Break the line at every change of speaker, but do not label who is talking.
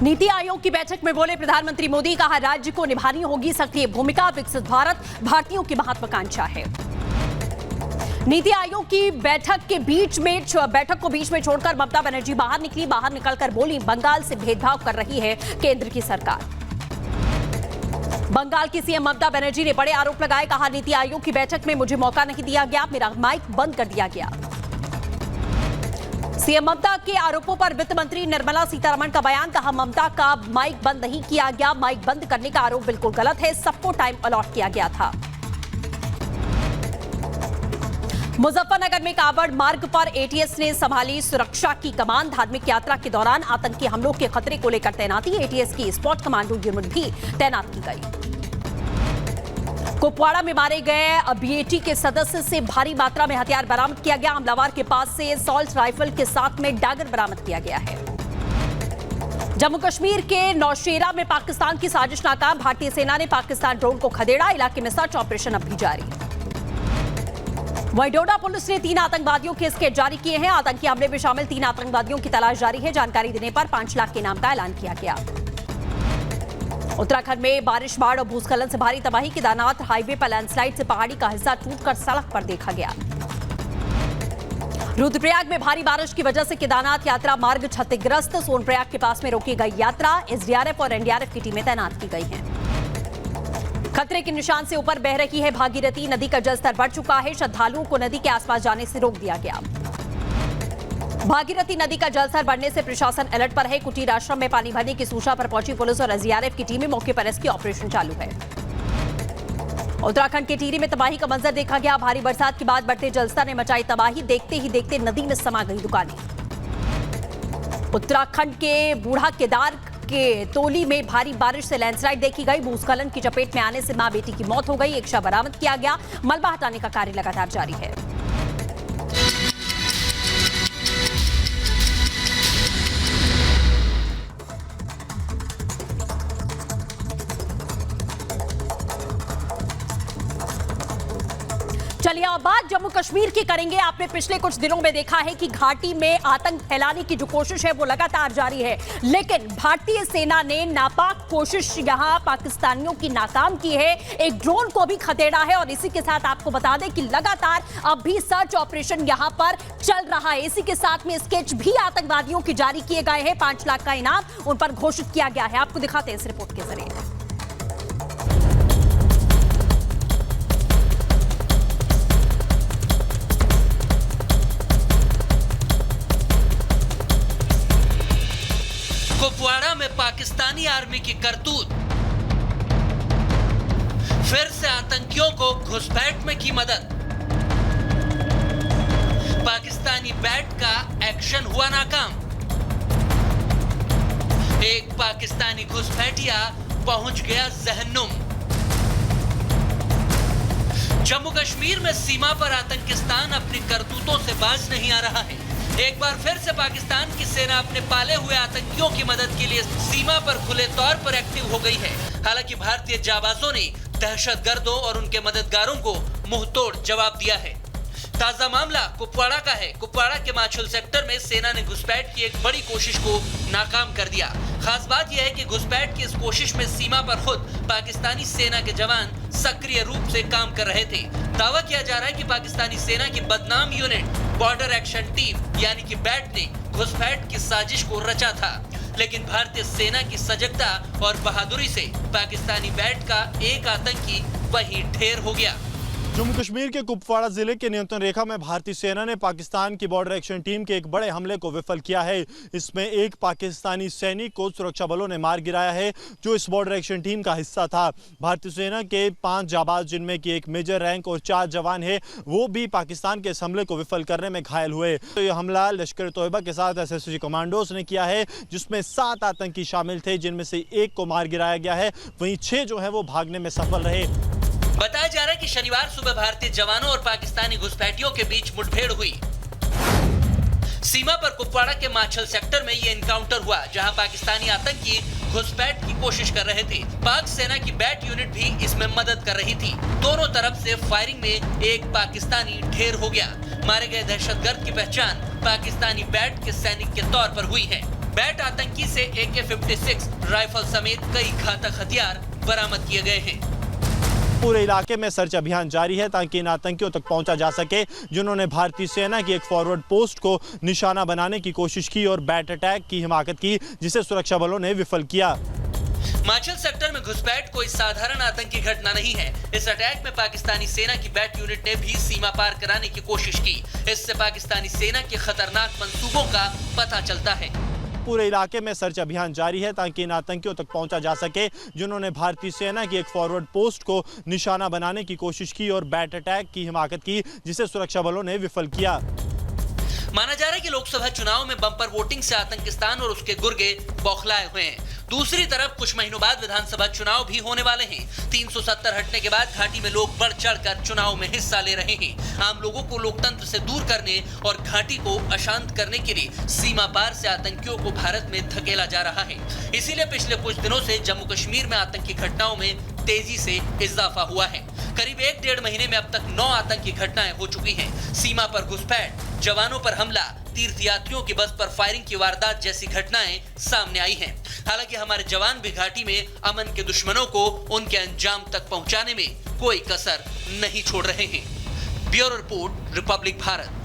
नीति आयोग की बैठक में बोले प्रधानमंत्री मोदी, कहा राज्य को निभानी होगी सक्रिय भूमिका, विकसित भारत भारतीयों की महत्वाकांक्षा है। नीति आयोग की बैठक को बीच में छोड़कर ममता बनर्जी बाहर निकलकर बोली, बंगाल से भेदभाव कर रही है केंद्र की सरकार। बंगाल की सीएम ममता बनर्जी ने बड़े आरोप लगाए, कहा नीति आयोग की बैठक में मुझे मौका नहीं दिया गया, मेरा माइक बंद कर दिया गया। सीएम ममता के आरोपों पर वित्त मंत्री निर्मला सीतारमण का बयान, कहा ममता का माइक बंद नहीं किया गया, माइक बंद करने का आरोप बिल्कुल गलत है, सबको टाइम अलॉट किया गया था। मुजफ्फरनगर में कांवड़ मार्ग पर एटीएस ने संभाली सुरक्षा की कमान, धार्मिक यात्रा के दौरान आतंकी हमलों के खतरे को लेकर तैनाती, एटीएस की स्पॉट कमांडो यूनिट भी तैनात की गई। कुपवाड़ा में मारे गए बीएटी के सदस्य से भारी मात्रा में हथियार बरामद किया गया, हमलावर के पास से असॉल्ट राइफल के साथ में डैगर बरामद किया गया है। जम्मू कश्मीर के नौशेरा में पाकिस्तान की साजिश नाकाम, भारतीय सेना ने पाकिस्तान ड्रोन को खदेड़ा, इलाके में सर्च ऑपरेशन अब भी जारी। वहीं डोडा पुलिस ने 3 आतंकवादियों के स्केच जारी किए हैं, आतंकी हमले में शामिल 3 आतंकवादियों की तलाश जारी है, जानकारी देने पर 5 लाख के इनाम का ऐलान किया गया। उत्तराखंड में बारिश, बाढ़ और भूस्खलन से भारी तबाही, केदारनाथ हाईवे पर लैंडस्लाइड से पहाड़ी का हिस्सा टूटकर सड़क पर देखा गया। रुद्रप्रयाग में भारी बारिश की वजह से केदारनाथ यात्रा मार्ग क्षतिग्रस्त, सोनप्रयाग के पास में रोकी गई यात्रा, एसडीआरएफ और एनडीआरएफ की टीमें तैनात की गई हैं। खतरे के निशान से ऊपर बह रही है भागीरथी नदी, का जलस्तर बढ़ चुका है, श्रद्धालुओं को नदी के आसपास जाने से रोक दिया गया। भागीरथी नदी का जलस्तर बढ़ने से प्रशासन अलर्ट पर है, कुटीर आश्रम में पानी भरने की सूचना पर पहुंची पुलिस और एसडीआरएफ की टीमें, मौके पर रेस्क्यू ऑपरेशन चालू है। उत्तराखंड के टिहरी में तबाही का मंजर देखा गया, भारी बरसात के बाद बढ़ते जलस्तर ने मचाई तबाही, देखते ही देखते नदी में समा गई दुकानें। उत्तराखंड के बूढ़ा केदार के तोली में भारी बारिश से लैंडस्लाइड देखी गई, भूस्खलन की चपेट में आने से मां बेटी की मौत हो गई, एक शव बरामद किया गया, मलबा हटाने का कार्य लगातार जारी है। चलिए अब बात जम्मू कश्मीर की करेंगे। आपने पिछले कुछ दिनों में देखा है कि घाटी में आतंक फैलाने की जो कोशिश है वो लगातार जारी है, लेकिन भारतीय सेना ने नापाक कोशिश यहां पाकिस्तानियों की नाकाम की है, एक ड्रोन को भी खदेड़ा है। और इसी के साथ आपको बता दें कि लगातार अब भी सर्च ऑपरेशन यहां पर चल रहा है। इसी के साथ में स्केच भी आतंकवादियों की जारी किए गए हैं, 5 लाख का इनाम उन पर घोषित किया गया है। आपको दिखाते हैं इस रिपोर्ट के जरिए।
कुपवाड़ा में पाकिस्तानी आर्मी की करतूत, फिर से आतंकियों को घुसपैठ में की मदद, पाकिस्तानी बैट का एक्शन हुआ नाकाम, एक पाकिस्तानी घुसपैठिया पहुंच गया जहन्नुम। जम्मू कश्मीर में सीमा पर आतंकिस्तान अपनी करतूतों से बाज नहीं आ रहा है। एक बार फिर से पाकिस्तान की सेना अपने पाले हुए आतंकियों की मदद के लिए सीमा पर खुले तौर पर एक्टिव हो गई है। हालांकि भारतीय जाबाजों ने दहशतगर्दों और उनके मददगारों को मुंहतोड़ जवाब दिया है। ताजा मामला कुपवाड़ा का है। कुपवाड़ा के माछुल सेक्टर में सेना ने घुसपैठ की एक बड़ी कोशिश को नाकाम कर दिया। खास बात यह है कि घुसपैठ की इस कोशिश में सीमा पर खुद पाकिस्तानी सेना के जवान सक्रिय रूप से काम कर रहे थे। दावा किया जा रहा है कि पाकिस्तानी सेना की बदनाम यूनिट बॉर्डर एक्शन टीम यानी कि बैट ने घुसपैठ की साजिश को रचा था, लेकिन भारतीय सेना की सजगता और बहादुरी से पाकिस्तानी बैट का एक आतंकी वहीं ढेर हो गया।
जम्मू कश्मीर के कुपवाड़ा जिले के नियंत्रण रेखा में भारतीय सेना ने पाकिस्तान की बॉर्डर एक्शन टीम के एक बड़े हमले को विफल किया है। इसमें एक पाकिस्तानी सैनिक को सुरक्षा बलों ने मार गिराया है, जो इस बॉर्डर एक्शन टीम का हिस्सा था। भारतीय सेना के 5 जाबाज, जिनमें की एक मेजर रैंक और 4 जवान है, वो भी पाकिस्तान के इस हमले को विफल करने में घायल हुए। तो ये हमला लश्कर तोयबा के साथ एसएसजी कमांडोज ने किया है, जिसमें 7 आतंकी शामिल थे, जिनमें से एक को मार गिराया गया है, वहीं 6 जो है वो भागने में सफल रहे।
बताया जा रहा है कि शनिवार सुबह भारतीय जवानों और पाकिस्तानी घुसपैठियों के बीच मुठभेड़ हुई। सीमा पर कुपवाड़ा के माछल सेक्टर में यह एनकाउंटर हुआ, जहां पाकिस्तानी आतंकी घुसपैठ की कोशिश कर रहे थे। पाक सेना की बैट यूनिट भी इसमें मदद कर रही थी। दोनों तरफ से फायरिंग में एक पाकिस्तानी ढेर हो गया। मारे गए दहशतगर्द की पहचान पाकिस्तानी बैट के सैनिक के तौर पर हुई है। बैट आतंकी से AK-56 राइफल समेत कई घातक हथियार बरामद किए गए हैं।
पूरे इलाके में सर्च अभियान जारी है ताकि इन आतंकियों तक पहुंचा जा सके जिन्होंने भारतीय सेना की एक फॉरवर्ड पोस्ट को निशाना बनाने की कोशिश की और बैट अटैक की हिमाकत की, जिसे सुरक्षा बलों ने विफल किया।
माचल सेक्टर में घुसपैठ कोई साधारण आतंकी घटना नहीं है। इस अटैक में पाकिस्तानी सेना की बैट यूनिट ने भी सीमा पार कराने की कोशिश की। इससे पाकिस्तानी सेना के खतरनाक मंसूबों का पता चलता है।
पूरे इलाके में सर्च अभियान जारी है ताकि इन आतंकियों तक पहुंचा जा सके जिन्होंने भारतीय सेना की एक फॉरवर्ड पोस्ट को निशाना बनाने की कोशिश की और बैट अटैक की हिमाकत की, जिसे सुरक्षा बलों ने विफल किया।
माना जा रहा है कि लोकसभा चुनाव में बम्पर वोटिंग से आतंकिस्तान और उसके गुर्गे बौखलाए हुए हैं। दूसरी तरफ कुछ महीनों बाद विधानसभा चुनाव भी होने वाले हैं। 370 हटने के बाद घाटी में लोग बढ़ चढ़कर चुनाव में हिस्सा ले रहे हैं। आम लोगों को लोकतंत्र से दूर करने और घाटी को अशांत करने के लिए सीमा पार से आतंकियों को भारत में धकेला जा रहा है। इसीलिए पिछले कुछ दिनों से जम्मू कश्मीर में आतंकी घटनाओं में तेजी से इजाफा हुआ है। करीब 1-1.5 महीने में अब तक 9 आतंकी घटनाएं हो चुकी हैं। सीमा पर घुसपैठ, जवानों पर हमला, तीर्थयात्रियों की बस पर फायरिंग की वारदात जैसी घटनाएं सामने आई हैं। हालांकि हमारे जवान भी घाटी में अमन के दुश्मनों को उनके अंजाम तक पहुंचाने में कोई कसर नहीं छोड़ रहे हैं। Bureau report, Republic Bharat.